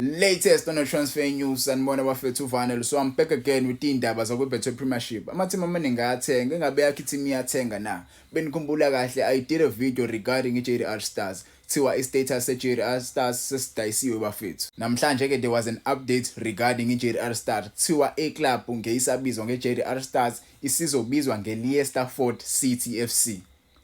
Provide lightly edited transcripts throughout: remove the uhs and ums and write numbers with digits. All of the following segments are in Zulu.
Latest on the transfer news sanibona bafethu uVanel, so I'm back again with indaba zakweBetway Premiership. Amateam amaningi ayathenga, engabe yakho team iyathenga na. Benikhumbula kahle, I did a video regarding iJDR Stars. Kuthiwa istatus seJDR Stars sesidayisiwe bafethu. Namhlanje ke there was an update regarding iJDR Stars. Kuthiwa iclub ngeyisabizwa ngeJDR Stars isizobizwa ngeLeicester Ford City FC.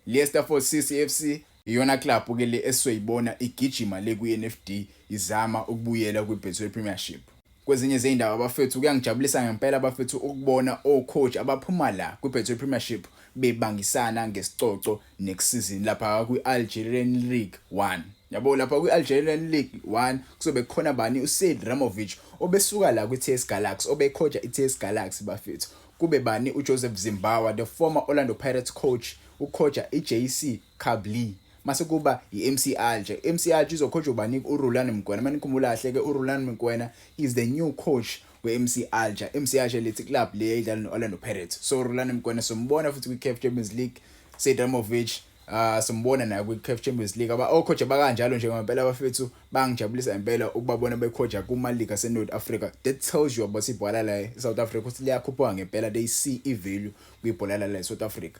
Leicester Ford City FC iyona club ke le esizoyibona igijima le ku-NFD izama ukubuyela kwiBetway Premiership. Kwezinye izindaba abafethu kuyangijabulisa ngempela abafethu ukubona ocoach abaphuma la kwiBetway Premiership bebangisana ngesicoco next season lapha kwi-Algerian League 1. Yabo lapha kwi-Algerian League 1 kuzobe khona bani uSaid Ramovic obesuka la kwiTS Galaxy obecoacha iTS Galaxy bafethu. Kube bani uJoseph Zimbawa, the former Orlando Pirates coach, ucoacha iJC Kabli. Mase kuba iMC Alger. MC Alger izocoach ubani uRulani Mkwena. Manikhumula kahle ke uRulani Mkwena is the new coach weMC Alger. MC Alger lethi club le idlala noOrlando Pirates. So uRulani Mkwena sombona futhi kwiCAF Champions League. Said Ramovic sombona naye kwiCAF Champions League. Aba ocoach abakanjalo nje ngempela abafethu bangijabulisa impela ukubabona becoacha kuma league aseNorth Africa. That tells you about ibhola la eSouth Africa ukuthi liyakhuphuka ngempela, they see ivalue kwibhola la eSouth Africa.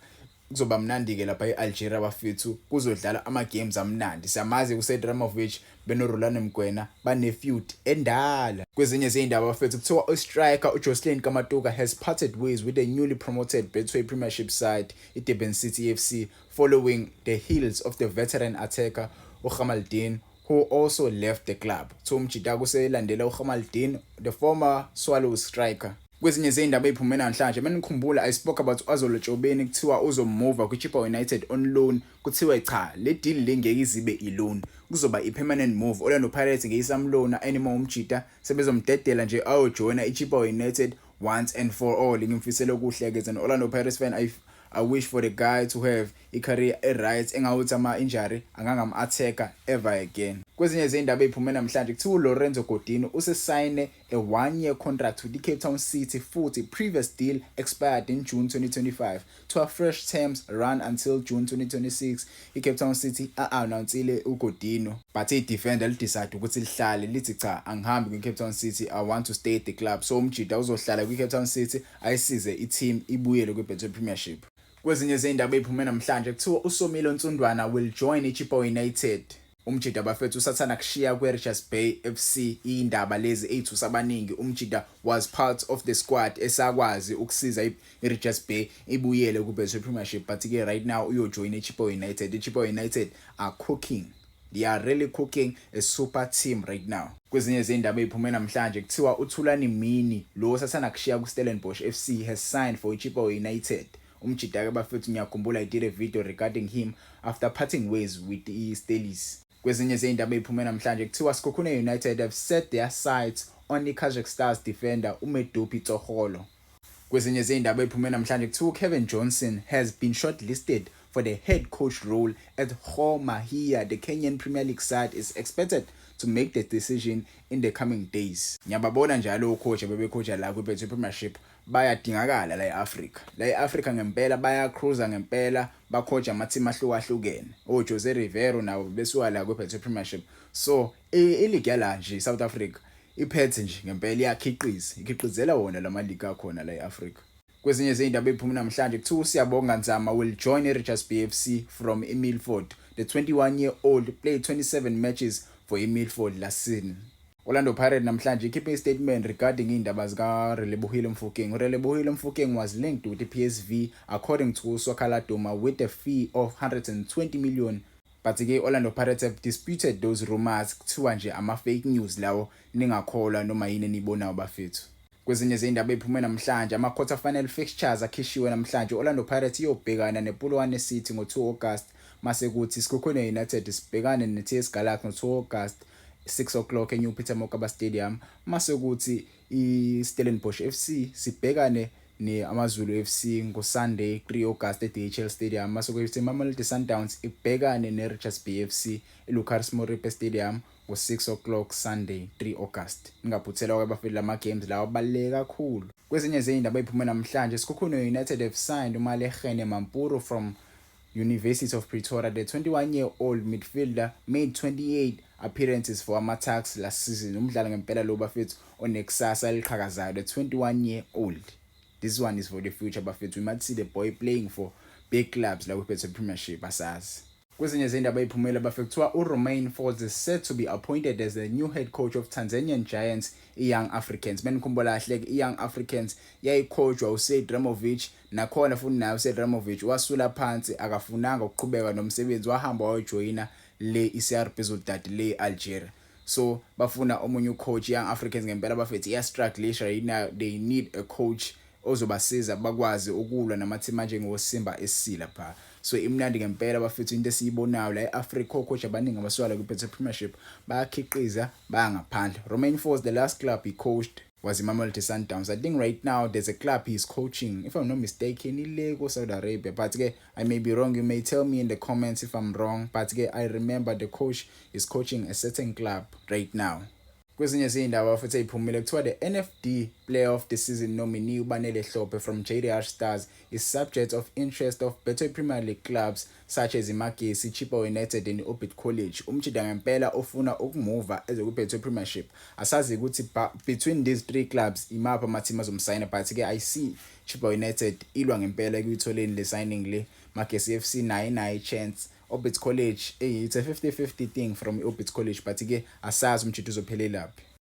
Kuzoba mnandi ke lapha eAlgeria bafethu kuzodlala ama games amnandi. Siyamazi uSaid Ramovic benoRulani Mkwena bane feud endala. Kwezinye izindaba bafethu kuthiwa ustriker uJocelyn Kamatuka has parted ways with the newly promoted Betway Premiership side iDurban City FC following the heels of the veteran attacker uGamaldeen, who also left the club. Umjida kuselandela uGamaldeen, the former Swallows striker. Kwezinye izindaba eziphumena namhlanje menikhumbula I spoke about uAzolo Jobeni kuthiwa uzomove kuChippa United on loan. Kuthiwa cha le deal lengeke izibe iloan, kuzoba ipermanent move. Orlando Pirates ngeyisamlona anymore umjida sebezomdedela nje ayojoina iChippa United once and for all. Ngimfisela okuhle ke zena Orlando Pirates fan. I wish for the guy to have a career right engawuthi ama injury angangam-attacker ever again. Kwezinye izindaba eziphumena namhlanje kuthiwa uLorenzo Godino usesayine a 1-year contract with iCape Town City futhi previous deal expired in June 2025 to a fresh terms run until June 2026. iCape Town City announcile uGodino but idefender lidecide ukuthi lihlale lithi cha angihambi kwiCape Town City, I want to stay at the club. So umjida uzohlala kwiCape Town City ayisize iteam ibuyele kwiBetway Premiership. Kwezinye izindaba eziphumena namhlanje kuthiwa uSomile Nsundwana will join iChippa United. Umjida bafethu usathana kushiya kweRichards Bay FC. Indaba lezi ezithusa abaningi. Umjida was part of the squad esakwazi ukusiza iRichards Bay ibuyele kuBetway Premiership, but ke right now uyojoin iChippa United. iChippa United are cooking. They are really cooking a super team right now. Kwezinye izindaba eziphumena namhlanje kuthiwa uThulani Mini lo osathana kushiya kuStellenbosch FC has signed for iChippa United. Umjida ke bafethu ngiyakhumbula I did a video regarding him after parting ways with the Steelies. Kwezinye izindaba eziphumena namhlanje kuthiwa Sekhukhune United have set their sights on the Kazakh Stars defender uMedupi Tsoholo. Kwezinye izindaba eziphumena namhlanje kuthiwa Kevin Johnson has been shortlisted for the head coach role at Gor Mahia. The Kenyan Premier League side is expected to make the decision in the coming days. Ngiyababona njalo ucoach bebecoacha la kwiBetway Premiership bayadingakala la eAfrica. La eAfrica ngempela bayacruisa ngempela, bacoacha amateam ahlukahlukene. Jose Rivero nawo besuka la kwiBetway Premiership. So ileague yala nje South Africa iphethe nje ngempela ikhiqizela wona lama league akhona la eAfrica. Kwezinye izindaba eziphumena namhlanje kuthiwa uSiyabonga Nzama will join iRichards Bay FC from Milford. The 21-year-old played 27 matches for Milford last season. Orlando Pirates namhlanje ikhiphe a statement regarding indaba zika Relebohile Mofokeng. Relebohile Mofokeng was linked with the PSV according to Swakala Doma with a fee of 120 million. But ke Orlando Pirates have disputed those rumors kuthiwa nje ama fake news lawo ningakholwa noma yini nibonayo bafethu. Kwezinye izindaba eziphumena namhlanje ama quarter final fixtures akhishiwe namhlanje. Orlando Pirates iyobhekana nePolokwane City ngo2 August. Mase kuthi Sekhukhune United sibhekane neTS Galaxy ngo2 August 6 o'clock eNew Peter Mokaba Stadium. Mase kuthi iStellenbosch FC sibhekane neAmaZulu FC ngoSunday 3 August eDHL Stadium. Mase kuthi Mamelodi Sundowns ibhekane neRichards Bay FC eLucas Moripe Stadium ngo6 o'clock Sunday 3 August. Ningaphuthela kwabafela ama games lawo abaluleke kakhulu. Kwezinye izindaba eziphumena namhlanje Sekhukhune United have signed uMalehane Mampuru from University of Pretoria. The 21-year-old midfielder made 28 appearances for ama-Tuks last season. Umdlalo ngempela lo bafethu onekusasa eliqhakazayo, the 21-year-old. This one is for the future bafethu. We might see the boy playing for big clubs like we Premiership asazi. Kwezinye zindaba eziphumile bafethu uRomain Folz is set to be appointed as the new head coach of Tanzanian Giants Young Africans. Benikhumbula kahle Young Africans yayicoachwa uSaid Ramovich, nakhona futhi naye uSaid Ramovich wasula phansi akafunanga ukuqhubeka nomsebenzi, wahamba wajoyina le iCR Belouizdad le Algeria. So bafuna omunye ucoach Young Africans ngempela bafethu iyastrugglisha yina, they need a coach ozobasiza bakwazi ukulwa namateam manje ngoSimba esila pha. So imnandi ngempela bafethu into esiyibonayo la eAfrica coach abaningi abaswala kuPhethe Premiership bayakhiqiza bayangaphandle. Romain Folz, the last club he coached was Mamelodi Sundowns. I think right now there's a club he's coaching, if I'm not mistaken, in Lagos, Saudi Arabia. But I may be wrong. You may tell me in the comments if I'm wrong. But I remember the coach is coaching a certain club right now. Kwezinye izindaba futhi eziphumile kuthiwa the NFD Player of the Season nominee uBanele Hlophe from JDR Stars is subject of interest of better Premier League clubs such as iMagesi, Chippa United and Orbit College. Umchida ngempela ofuna ukumuva ezokubhethe Premiership. Asazi ukuthi between these three clubs imapha amateam azomsigna, but I see Chippa United ilwa ngempela ekuyitholeni le signing le. Magesi FC nayo chance. Orbit College, it's a 50-50 thing from Orbit College, but asazi umchitho uzophelelaphi.